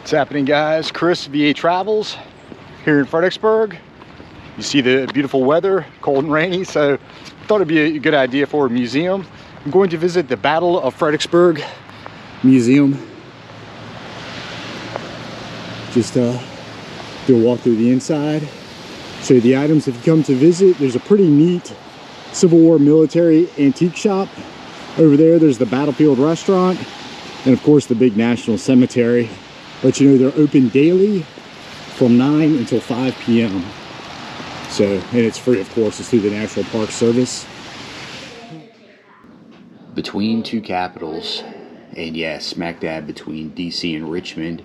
What's happening, guys? Chris, VA Travels, here in Fredericksburg. You see the beautiful weather, cold and rainy, so I thought it'd be a good idea for a museum. I'm going to visit the Battle of Fredericksburg Museum. Just do a walk through the inside, show you the items. If you come to visit, there's a pretty neat Civil War military antique shop. Over there, there's the Battlefield Restaurant, and of course the big National Cemetery. Let you know they're open daily from 9 until 5 p.m. So, and it's free, of course. It's through the National Park Service. Between two capitals, and yeah, smack dab between DC and Richmond,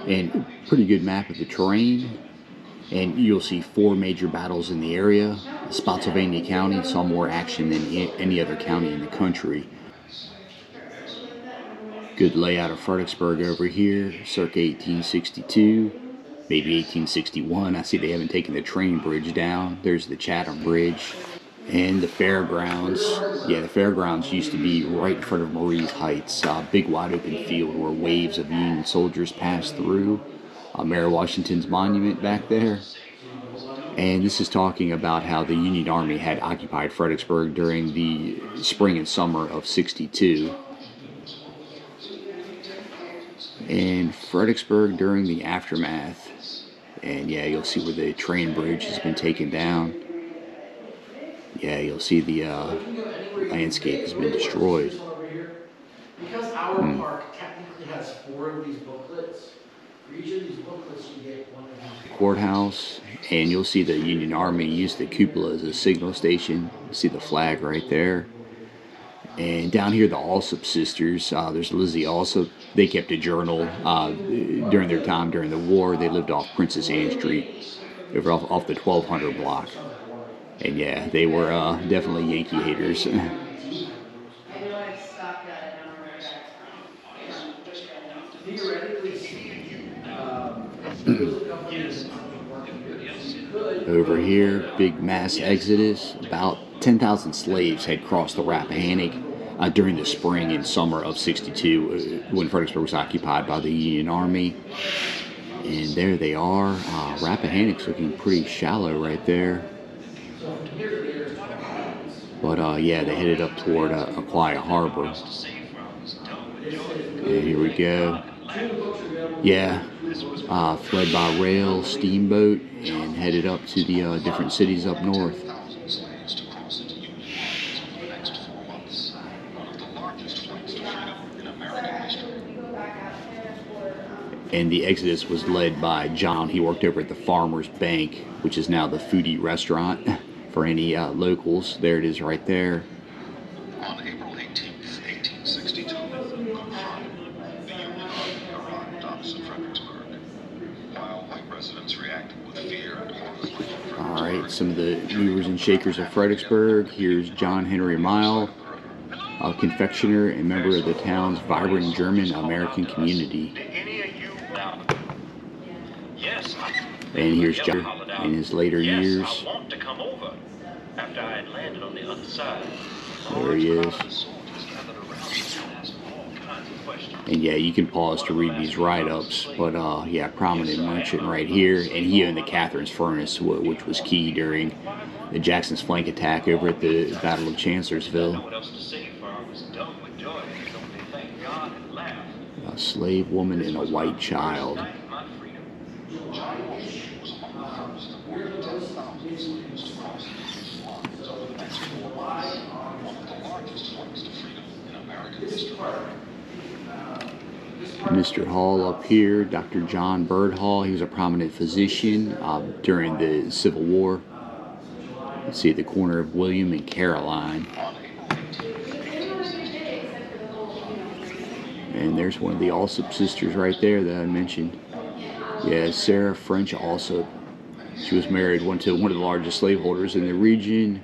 and pretty good map of the terrain. And you'll see 4 major battles in the area. Spotsylvania County saw more action than any other county in the country. Good layout of Fredericksburg over here, circa 1862, maybe 1861. I see they haven't taken the train bridge down. There's the Chatham Bridge. And the fairgrounds. Yeah, the fairgrounds used to be right in front of Marie's Heights. Big wide open field where waves of Union soldiers passed through. Mayor Washington's monument back there. And this is talking about how the Union Army had occupied Fredericksburg during the spring and summer of '62. And Fredericksburg during the aftermath. And yeah, you'll see where the train bridge has been taken down. Yeah, you'll see the landscape has been destroyed. Because our park technically has 4 of these booklets, for each of these booklets you get one of these. Courthouse, and you'll see the Union Army use the cupola as a signal station. You see the flag right there. And down here, the Alsop sisters, there's Lizzie Alsop. They kept a journal during their time during the war. They lived off Princess Anne Street, over off the 1200 block. And yeah, they were definitely Yankee haters. Over here, big mass exodus. About 10,000 slaves had crossed the Rappahannock during the spring and summer of '62 when Fredericksburg was occupied by the Union Army. And there they are. Rappahannock's looking pretty shallow right there. But yeah, they headed up toward Aquia Harbor. And here we go. Yeah, fled by rail, steamboat, and headed up to the different cities up north. And the exodus was led by John. He worked over at the Farmers Bank, which is now the Foodie Restaurant for any locals. There it is right there. On April 18th, 1862, confronted, the Union Army arrived opposite Fredericksburg, while white residents reacted with fear and horror. All right, some of the movers and shakers of Fredericksburg. Here's John Henry Mile, a confectioner and member of the town's vibrant German-American community. And here's John in his later years. I want to come over after I had landed on the other side. There he is. And yeah, you can pause to read these write-ups, but yeah, prominent merchant right here, and he owned the Catherine's Furnace, which was key during the Jackson's flank attack over at the Battle of Chancellorsville. A slave woman and a white child. Mr. Hall up here, Dr. John Bird Hall. He was a prominent physician during the Civil War. Let's see, at the corner of William and Caroline. And there's one of the Alsop sisters right there that I mentioned. Yeah, Sarah French Alsop. She was married to one of the largest slaveholders in the region.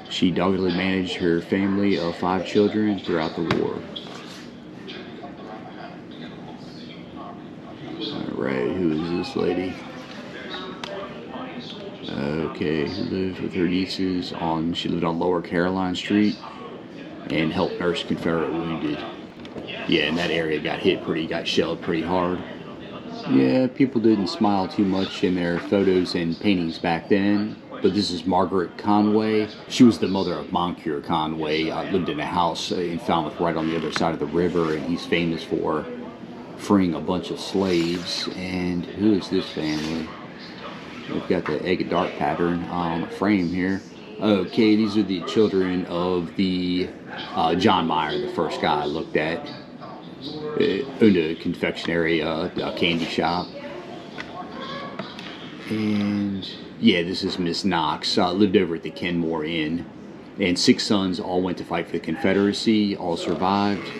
She doggedly managed her family of 5 children throughout the war. Alright, who is this lady? Okay, who lived with her nieces she lived on Lower Caroline Street and helped nurse Confederate wounded. Yeah, and that area got shelled pretty hard. Yeah, people didn't smile too much in their photos and paintings back then. But this is Margaret Conway. She was the mother of Moncure Conway. Lived in a house in Falmouth right on the other side of the river, and he's famous for freeing a bunch of slaves. And who is this family? We've got the egg and dart pattern on the frame here. Okay, these are the children of the John Meyer, the first guy I looked at. Owned a confectionery, a candy shop. And yeah, this is Miss Knox. Lived over at the Kenmore Inn. And 6 sons all went to fight for the Confederacy, all survived.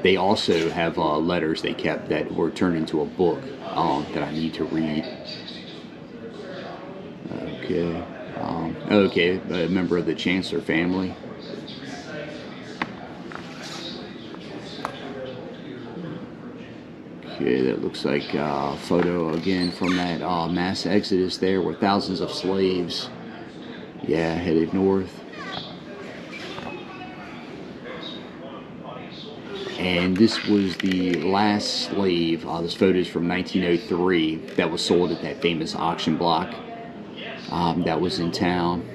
They also have letters they kept that were turned into a book that I need to read. Okay. Okay, a member of the Chancellor family. Okay, that looks like a photo again from that mass exodus there where thousands of slaves, yeah, headed north. And this was the last slave. This photo is from 1903 that was sold at that famous auction block that was in town.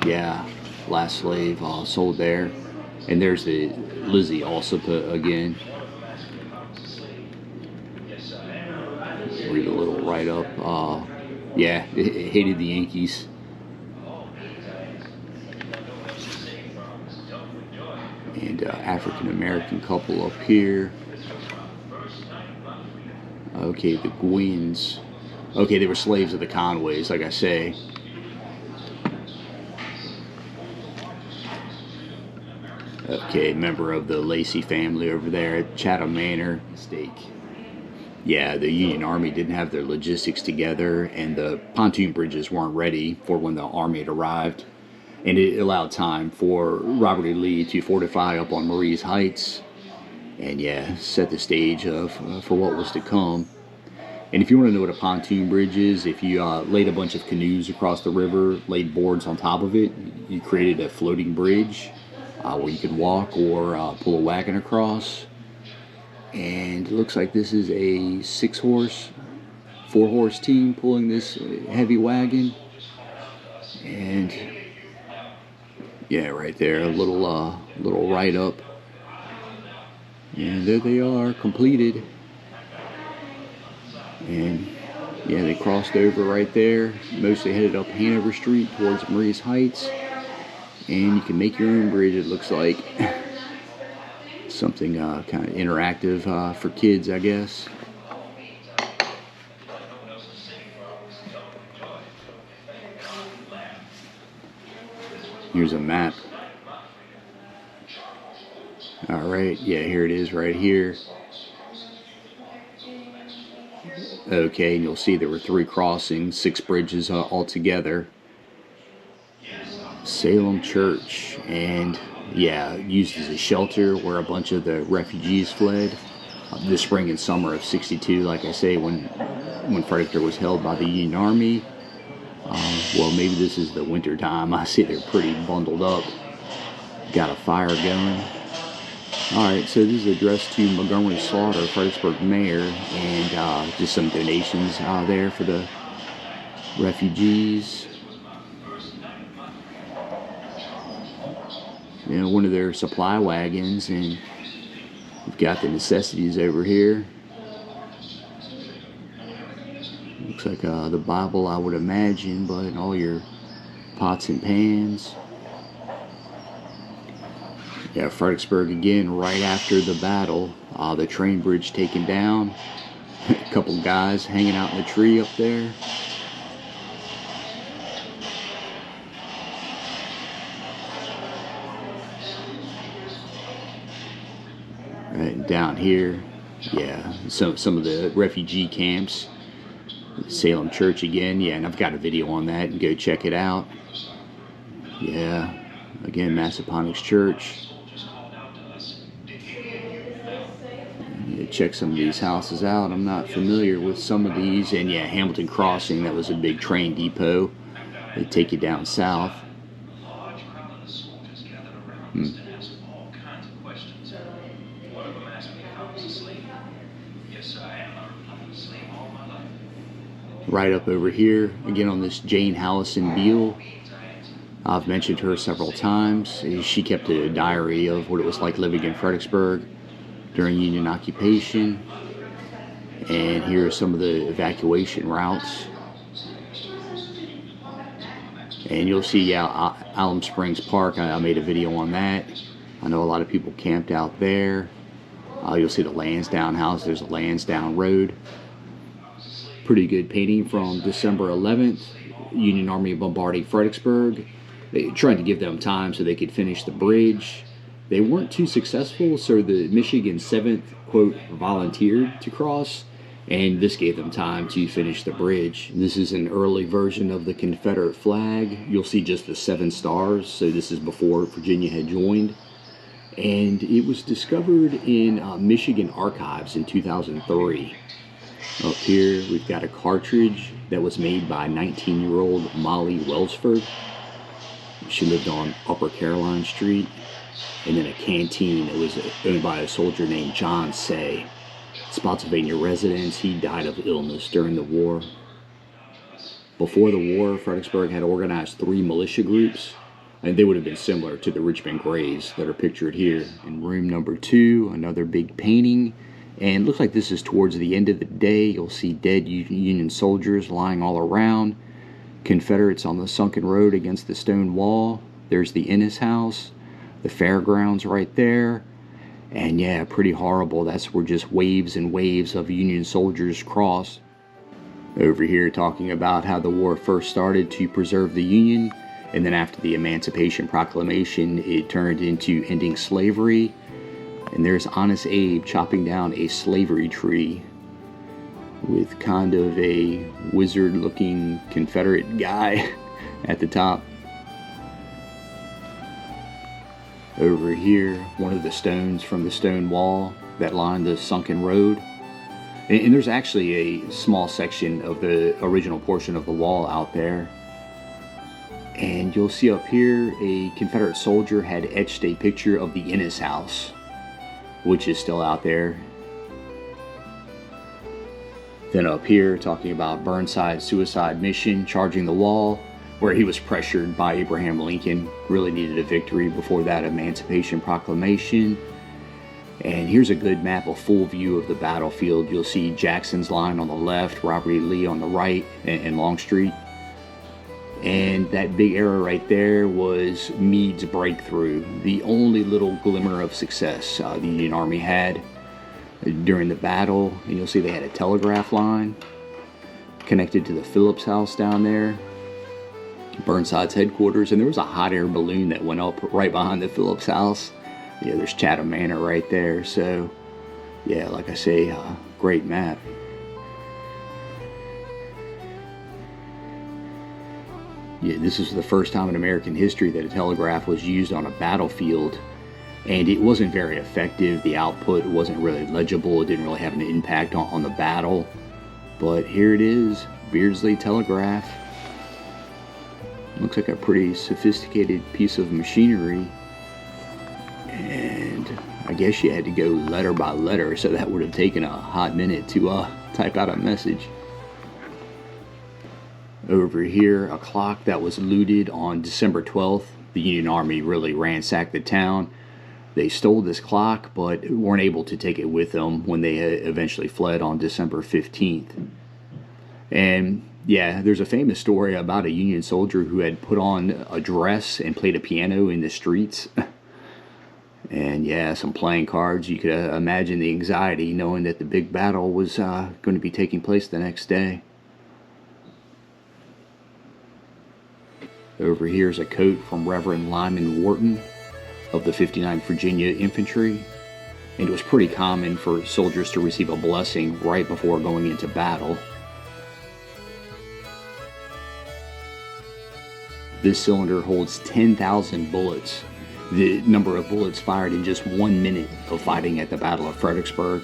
Yeah, last slave sold there. And there's the Lizzie also put again. Read a little write-up. Yeah, hated the Yankees. And African-American couple up here. Okay, the Gwynns. Okay, they were slaves of the Conways, like I say. Okay, member of the Lacey family over there at Chatham Manor. Mistake. Yeah, the Union Army didn't have their logistics together, and the pontoon bridges weren't ready for when the army had arrived. And it allowed time for Robert E. Lee to fortify up on Marie's Heights and, yeah, set the stage for what was to come. And if you want to know what a pontoon bridge is, if you laid a bunch of canoes across the river, laid boards on top of it, you created a floating bridge where you could walk or pull a wagon across. And it looks like this is a 6-horse, 4-horse team pulling this heavy wagon. And yeah, right there, a little write-up. And there they are, completed. And yeah, they crossed over right there. Mostly headed up Hanover Street towards Marie's Heights. And you can make your own bridge, it looks like. Something kind of interactive for kids, I guess. Here's a map. Alright, yeah, here it is right here. Okay, and you'll see there were 3 crossings, 6 bridges altogether. Salem Church, and yeah, used as a shelter where a bunch of the refugees fled. The spring and summer of '62, like I say, when Fredericksburg was held by the Union Army. Well, maybe this is the winter time. I see they're pretty bundled up. Got a fire going. Alright, so this is addressed to Montgomery Slaughter, Fredericksburg mayor, and just some donations there for the refugees. You know, one of their supply wagons, and we've got the necessities over here. Looks like the Bible, I would imagine, but all your pots and pans. Yeah, Fredericksburg again, right after the battle. The train bridge taken down. A couple guys hanging out in the tree up there. Right down here, yeah, some of the refugee camps. Salem Church again, yeah, and I've got a video on that, and go check it out. Yeah, again, Massaponax Church. Yeah, check some of these houses out. I'm not familiar with some of these, and yeah, Hamilton Crossing, that was a big train depot. They take you down south. Right up over here, again on this Jane Hallison Beale. I've mentioned her several times. She kept a diary of what it was like living in Fredericksburg during Union occupation. And here are some of the evacuation routes. And you'll see, yeah, Alum Springs Park, I made a video on that. I know a lot of people camped out there. You'll see the Lansdowne House, there's a Lansdowne Road. Pretty good painting from December 11th. Union Army bombarding Fredericksburg. They tried to give them time so they could finish the bridge. They weren't too successful, so the Michigan 7th, quote, volunteered to cross, and this gave them time to finish the bridge. This is an early version of the Confederate flag. You'll see just the 7 stars, so this is before Virginia had joined. And it was discovered in Michigan archives in 2003. Up here, we've got a cartridge that was made by 19-year-old Molly Welsford. She lived on Upper Caroline Street. And then a canteen that was owned by a soldier named John Say. Spotsylvania residence. He died of illness during the war. Before the war, Fredericksburg had organized 3 militia groups, and they would have been similar to the Richmond Grays that are pictured here. In room number 2, another big painting. And it looks like this is towards the end of the day. You'll see dead Union soldiers lying all around. Confederates on the sunken road against the stone wall. There's the Ennis House. The fairgrounds right there. And yeah, pretty horrible. That's where just waves and waves of Union soldiers crossed. Over here talking about how the war first started to preserve the Union. And then after the Emancipation Proclamation, it turned into ending slavery. And there's Honest Abe chopping down a slavery tree with kind of a wizard-looking Confederate guy at the top. Over here, one of the stones from the stone wall that lined the sunken road. And there's actually a small section of the original portion of the wall out there. And you'll see up here, a Confederate soldier had etched a picture of the Ennis House, which is still out there. Then up here, talking about Burnside's suicide mission, charging the wall, where he was pressured by Abraham Lincoln, really needed a victory before that Emancipation Proclamation. And here's a good map, a full view of the battlefield. You'll see Jackson's line on the left, Robert E. Lee on the right, and Longstreet. And that big arrow right there was Meade's breakthrough, the only little glimmer of success the Union Army had during the battle. And you'll see they had a telegraph line connected to the Phillips House down there, Burnside's headquarters, and there was a hot air balloon that went up right behind the Phillips House. Yeah, there's Chatham Manor right there. So yeah, like I say, great map. Yeah, this was the first time in American history that a telegraph was used on a battlefield, and it wasn't very effective. The output wasn't really legible. It didn't really have an impact on the battle. But here it is, Beardsley Telegraph. Looks like a pretty sophisticated piece of machinery. And I guess you had to go letter by letter, so that would have taken a hot minute to type out a message. Over here, a clock that was looted on December 12th. The Union Army really ransacked the town. They stole this clock, but weren't able to take it with them when they eventually fled on December 15th. And yeah, there's a famous story about a Union soldier who had put on a dress and played a piano in the streets. And yeah, some playing cards. You could imagine the anxiety knowing that the big battle was going to be taking place the next day. Over here is a coat from Reverend Lyman Wharton of the 59th Virginia Infantry. And it was pretty common for soldiers to receive a blessing right before going into battle. This cylinder holds 10,000 bullets, the number of bullets fired in just 1 minute of fighting at the Battle of Fredericksburg.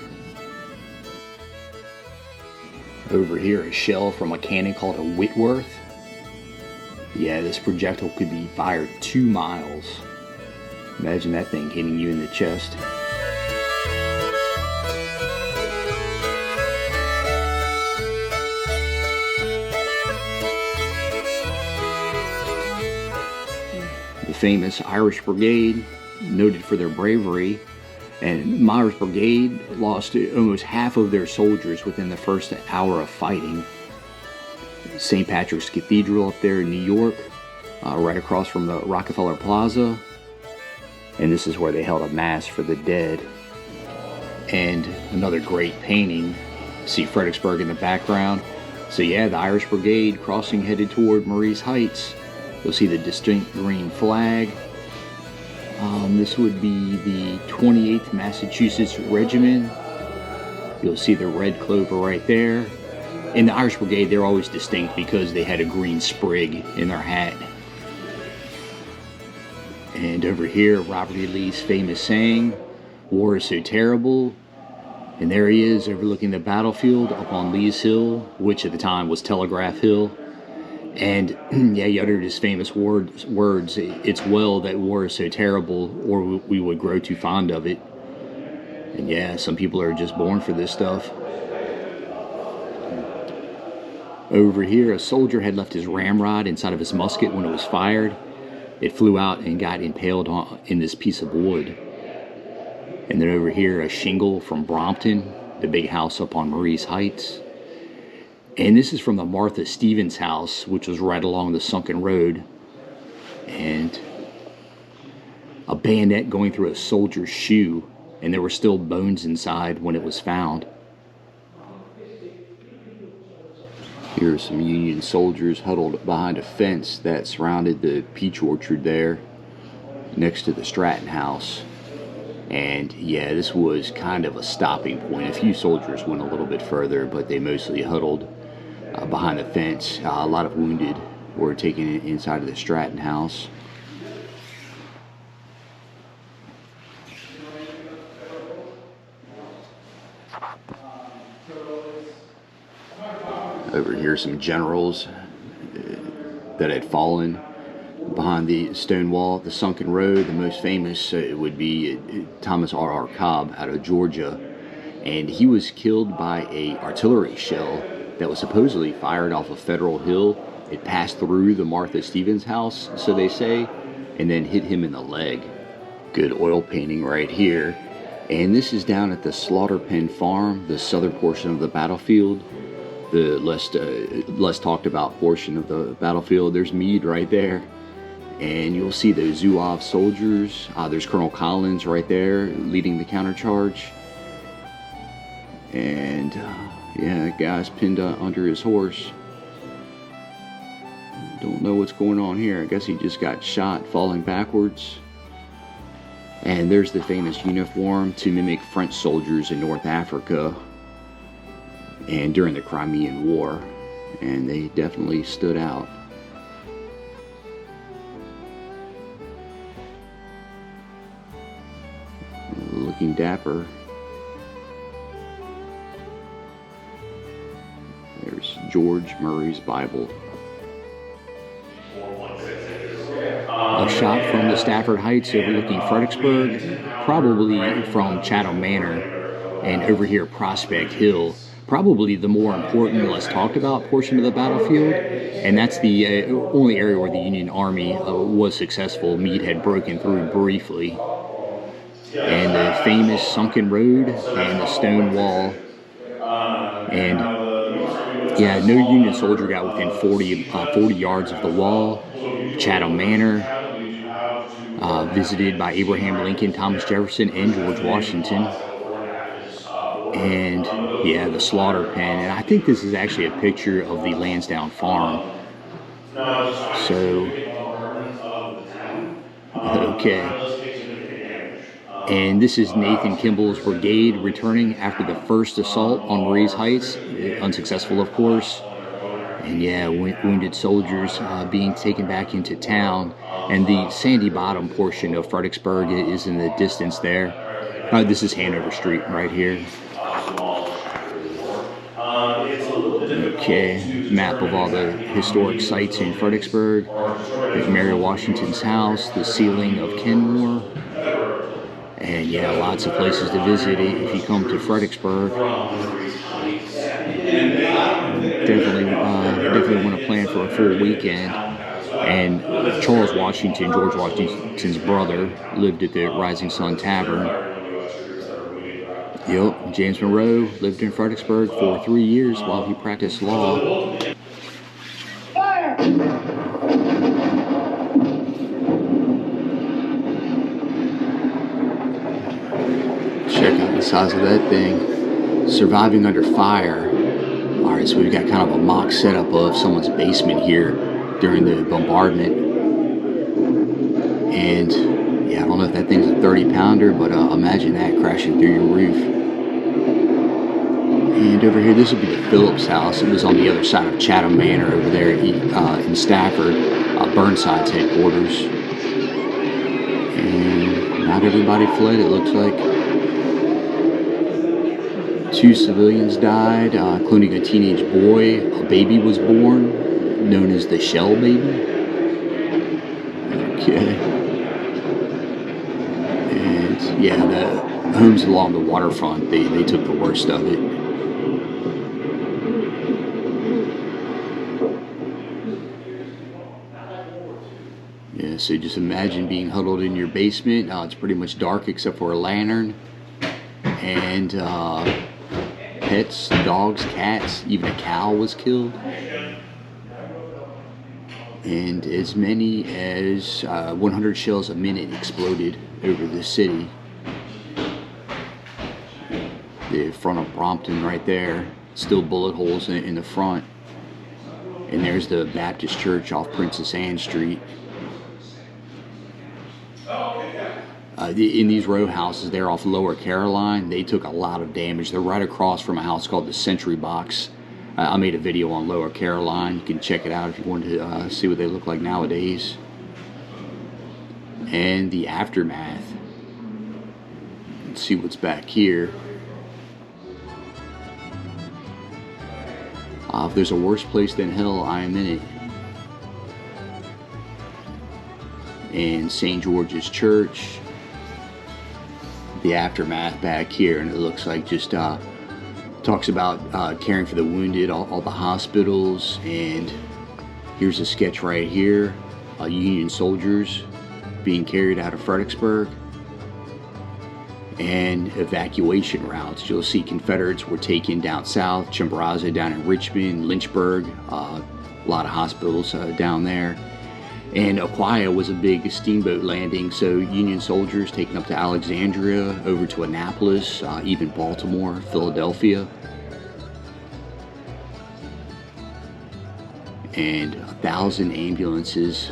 Over here, a shell from a cannon called a Whitworth. Yeah, this projectile could be fired 2 miles. Imagine that thing hitting you in the chest. famous Irish Brigade, noted for their bravery. And my Irish Brigade lost almost half of their soldiers within the first hour of fighting. St. Patrick's Cathedral up there in New York, right across from the Rockefeller Plaza. And this is where they held a mass for the dead. And another great painting. See Fredericksburg in the background. So yeah, the Irish Brigade crossing headed toward Marie's Heights. You'll see the distinct green flag. This would be the 28th Massachusetts Regiment. You'll see the red clover right there. In the Irish Brigade, they're always distinct because they had a green sprig in their hat. And over here, Robert E. Lee's famous saying, "War is so terrible." And there he is overlooking the battlefield up on Lee's Hill, which at the time was Telegraph Hill. And yeah, he uttered his famous words, "It's well that war is so terrible, or we would grow too fond of it." And yeah, some people are just born for this stuff. Over here, a soldier had left his ramrod inside of his musket when it was fired. It flew out and got impaled in this piece of wood. And then over here, a shingle from Brompton, the big house up on Marie's Heights. And this is from the Martha Stevens house, which was right along the sunken road. And a bayonet going through a soldier's shoe, and there were still bones inside when it was found. Here are some Union soldiers huddled behind a fence that surrounded the peach orchard there, next to the Stratton house. And yeah, this was kind of a stopping point. A few soldiers went a little bit further, but they mostly huddled behind the fence. A lot of wounded were taken inside of the Stratton house. Over here, some generals that had fallen behind the stone wall at the sunken road. The most famous would be Thomas R.R. Cobb out of Georgia. And he was killed by an artillery shell that was supposedly fired off a Federal Hill. It passed through the Martha Stevens house, so they say, and then hit him in the leg. Good oil painting right here. And this is down at the Slaughter Pen Farm, the southern portion of the battlefield. The less talked about portion of the battlefield. There's Meade right there. And you'll see those Zouave soldiers. There's Colonel Collins right there leading the countercharge. And yeah, that guy's pinned under his horse. Don't know what's going on here. I guess he just got shot falling backwards. And there's the famous uniform to mimic French soldiers in North Africa and during the Crimean War. And they definitely stood out. Looking dapper. There's George Murray's Bible. A shot from the Stafford Heights overlooking Fredericksburg, probably from Chatham Manor, and over here Prospect Hill, probably the more important, less talked about portion of the battlefield, and that's the only area where the Union Army was successful. Meade had broken through briefly. And the famous sunken road and the stone wall. And yeah, no Union soldier got within 40 yards of the wall. Chatham Manor, visited by Abraham Lincoln, Thomas Jefferson, and George Washington. And yeah, the slaughter pen. And I think this is actually a picture of the Lansdowne farm. So, okay. And this is Nathan Kimball's brigade returning after the first assault on Marie's Heights. Unsuccessful, of course. And yeah, wounded soldiers being taken back into town. And the Sandy Bottom portion of Fredericksburg is in the distance there. This is Hanover Street right here. Okay, map of all the historic sites in Fredericksburg. There's Mary Washington's house, the ceiling of Kenmore. And yeah, lots of places to visit if you come to Fredericksburg. Definitely want to plan for a full weekend. And Charles Washington, George Washington's brother, lived at the Rising Sun Tavern. Yep, James Monroe lived in Fredericksburg for 3 years while he practiced law. Check out the size of that thing. Surviving under fire. Alright, so we've got kind of a mock setup of someone's basement here during the bombardment. And yeah, I don't know if that thing's a 30-pounder, but imagine that crashing through your roof. And over here, this would be the Phillips house. It was on the other side of Chatham Manor over there in Stafford, Burnside's headquarters. And not everybody fled, it looks like. 2 civilians died, including a teenage boy. A baby was born, known as the Shell Baby. Okay. And yeah, the homes along the waterfront, they took the worst of it. Yeah, so just imagine being huddled in your basement. It's pretty much dark except for a lantern. And pets, dogs, cats, even a cow was killed. And as many as 100 shells a minute exploded over the city. The front of Brompton right there, still bullet holes in the front. And there's the Baptist Church off Princess Anne Street. In these row houses there off Lower Caroline, they took a lot of damage. They're right across from a house called the Century Box. I made a video on Lower Caroline. You can check it out if you want to see what they look like nowadays. And the aftermath. Let's see what's back here. If there's a worse place than hell, I am in it. And St. George's Church. The aftermath back here, and it looks like just talks about caring for the wounded, all the hospitals. And here's a sketch right here, Union soldiers being carried out of Fredericksburg, and evacuation routes. You'll see Confederates were taken down south, Chimborazo down in Richmond, Lynchburg, a lot of hospitals down there. And Aquia was a big steamboat landing, so Union soldiers taken up to Alexandria, over to Annapolis, even Baltimore, Philadelphia. And 1,000 ambulances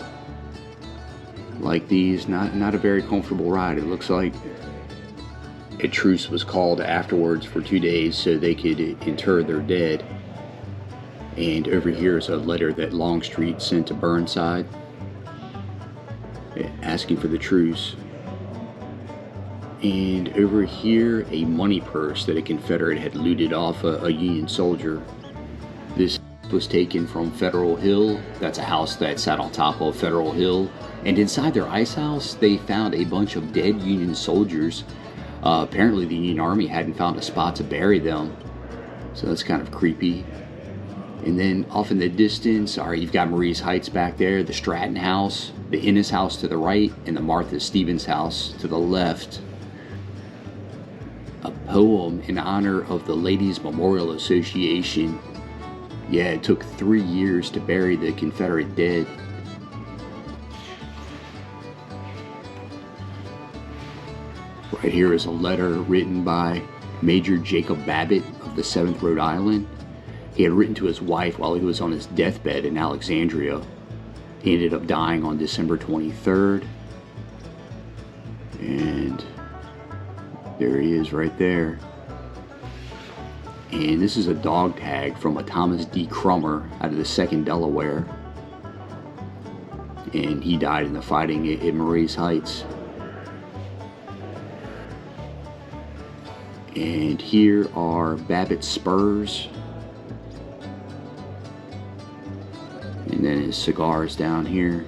like these. Not a very comfortable ride. It looks like a truce was called afterwards for 2 days so they could inter their dead. And over here is a letter that Longstreet sent to Burnside, asking for the truce. And over here, a money purse that a Confederate had looted off a Union soldier. This was taken from Federal Hill. That's a house that sat on top of Federal Hill. And inside their ice house, they found a bunch of dead Union soldiers. Apparently the Union Army hadn't found a spot to bury them. So that's kind of creepy. And then off in the distance, you've got Marie's Heights back there, the Stratton House, the Innes House to the right, and the Martha Stevens House to the left. A poem in honor of the Ladies Memorial Association. Yeah, it took 3 years to bury the Confederate dead. Right here is a letter written by Major Jacob Babbitt of the 7th Rhode Island. He had written to his wife while he was on his deathbed in Alexandria. He ended up dying on December 23rd. And there he is right there. And this is a dog tag from a Thomas D. Crummer out of the 2nd Delaware. And he died in the fighting at Marie's Heights. And here are Babbitt's spurs. And then his cigars down here.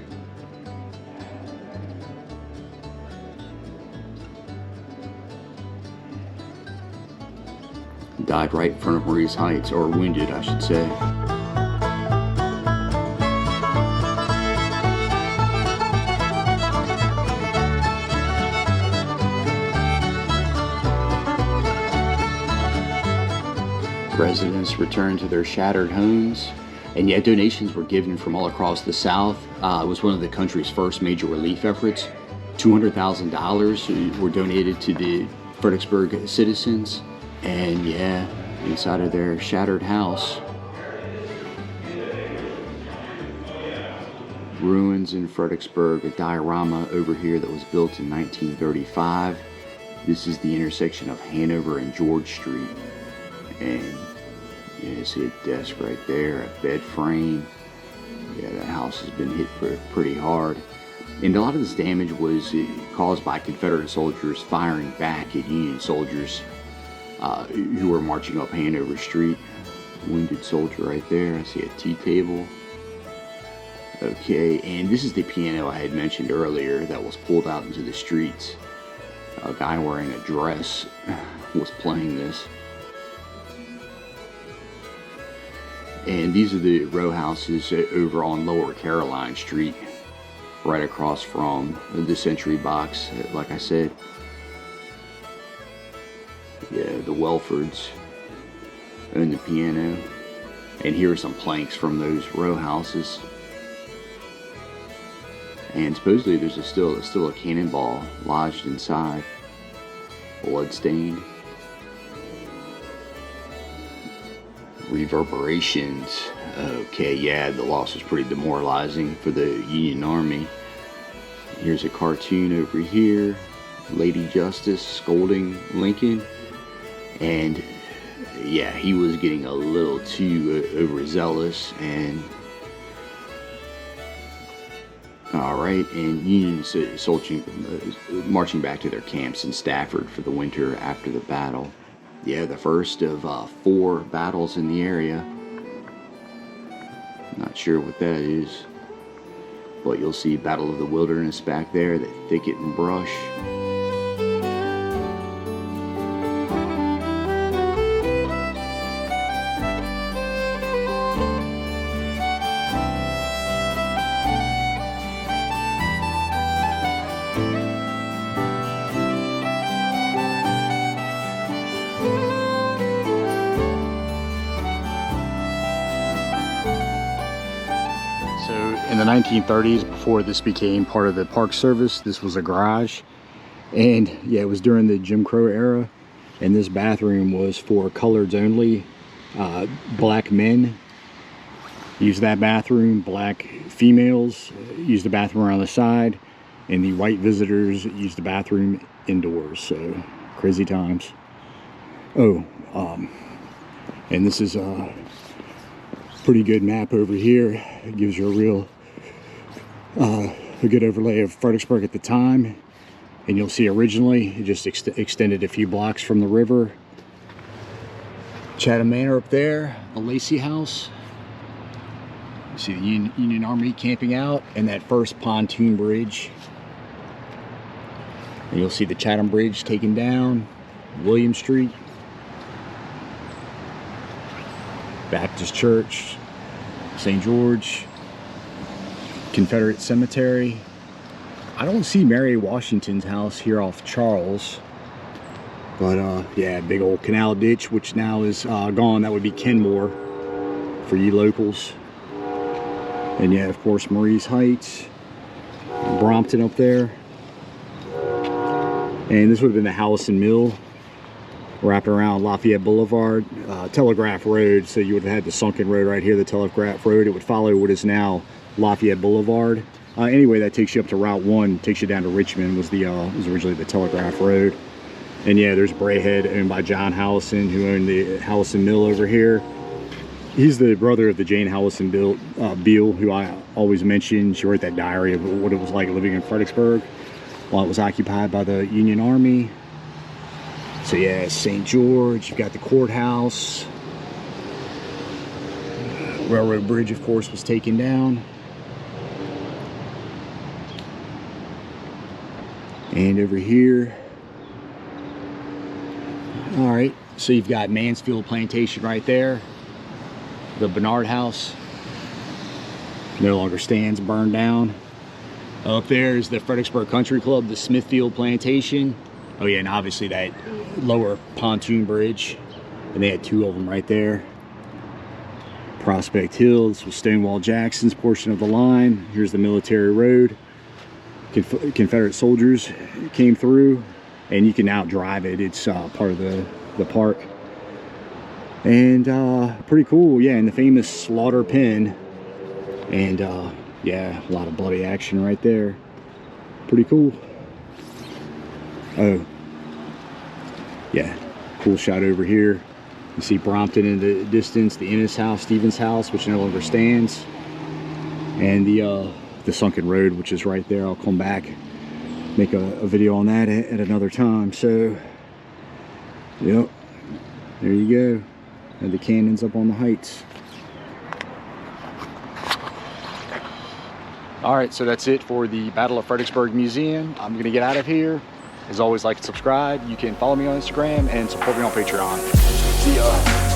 Died right in front of Marie's Heights, or wounded, I should say. Residents returned to their shattered homes. And yet donations were given from all across the South. It was one of the country's first major relief efforts. $200,000 were donated to the Fredericksburg citizens. And yeah, inside of their shattered house. Ruins in Fredericksburg, a diorama over here that was built in 1935. This is the intersection of Hanover and George Street. And you see a desk right there, a bed frame. Yeah, that house has been hit pretty hard. And a lot of this damage was caused by Confederate soldiers firing back at Union soldiers who were marching up Hanover Street. Wounded soldier right there. I see a tea table. Okay, and this is the piano I had mentioned earlier that was pulled out into the streets. A guy wearing a dress was playing this. And these are the row houses over on Lower Caroline Street, right across from the Century Box, like I said. Yeah, the Welfords own the piano. And here are some planks from those row houses. And supposedly there's still a cannonball lodged inside, bloodstained. Reverberations. Okay, yeah, the loss was pretty demoralizing for the Union Army. Here's a cartoon over here. Lady Justice scolding Lincoln. And yeah, he was getting a little too overzealous. And alright, and Union soldiers marching back to their camps in Stafford for the winter after the battle. Yeah, the first of 4 battles in the area. Not sure what that is. But you'll see Battle of the Wilderness back there, that thicket and brush. In the 1930s, before this became part of the Park Service, this was a garage. And yeah, it was during the Jim Crow era. And this bathroom was for coloreds only. Black men used that bathroom. Black females used the bathroom around the side. And the white visitors used the bathroom indoors. So, crazy times. Oh, and this is a pretty good map over here. It gives you a real a good overlay of Fredericksburg at the time. And you'll see originally it just extended a few blocks from the river. Chatham Manor up there, the Lacey House. You see the Union Army camping out, and that first pontoon bridge. And you'll see the Chatham Bridge taken down, William Street, Baptist Church, St. George, Confederate Cemetery. I don't see Mary Washington's house here off Charles. But yeah, big old canal ditch, which now is gone. That would be Kenmore for you locals. And yeah, of course, Marie's Heights, Brompton up there. And this would have been the Howison Mill, wrapped around Lafayette Boulevard, Telegraph Road. So you would have had the sunken road right here, the Telegraph Road. It would follow what is now Lafayette Boulevard. Anyway, that takes you up to Route 1, takes you down to Richmond, was originally the Telegraph Road. And yeah, there's Brayhead, owned by John Howison, who owned the Howison Mill over here. He's the brother of the Jane Howison Beale, who I always mention. She wrote that diary of what it was like living in Fredericksburg while it was occupied by the Union Army. So yeah, St. George, you've got the courthouse. Railroad Bridge, of course, was taken down. And over here, all right, so you've got Mansfield Plantation right there. The Bernard House no longer stands, burned down. Up there is the Fredericksburg Country Club, the Smithfield Plantation. Oh yeah, and obviously that lower pontoon bridge and they had 2 of them right there. Prospect Hill, this was Stonewall Jackson's portion of the line. Here's the military road. Confederate soldiers came through, and you can now drive it. It's part of the park. And pretty cool, yeah, and the famous slaughter pen. And yeah, a lot of bloody action right there. Pretty cool. Oh, yeah, cool shot over here. You see Brompton in the distance, the Ennis house, Stevens house, which no longer stands, and the sunken road, which is right there. I'll come back, make a video on that at another time. So, yep, there you go. And the cannons up on the heights. All right, so that's it for the Battle of Fredericksburg Museum. I'm gonna get out of here. As always, like and subscribe. You can follow me on Instagram and support me on Patreon. See ya.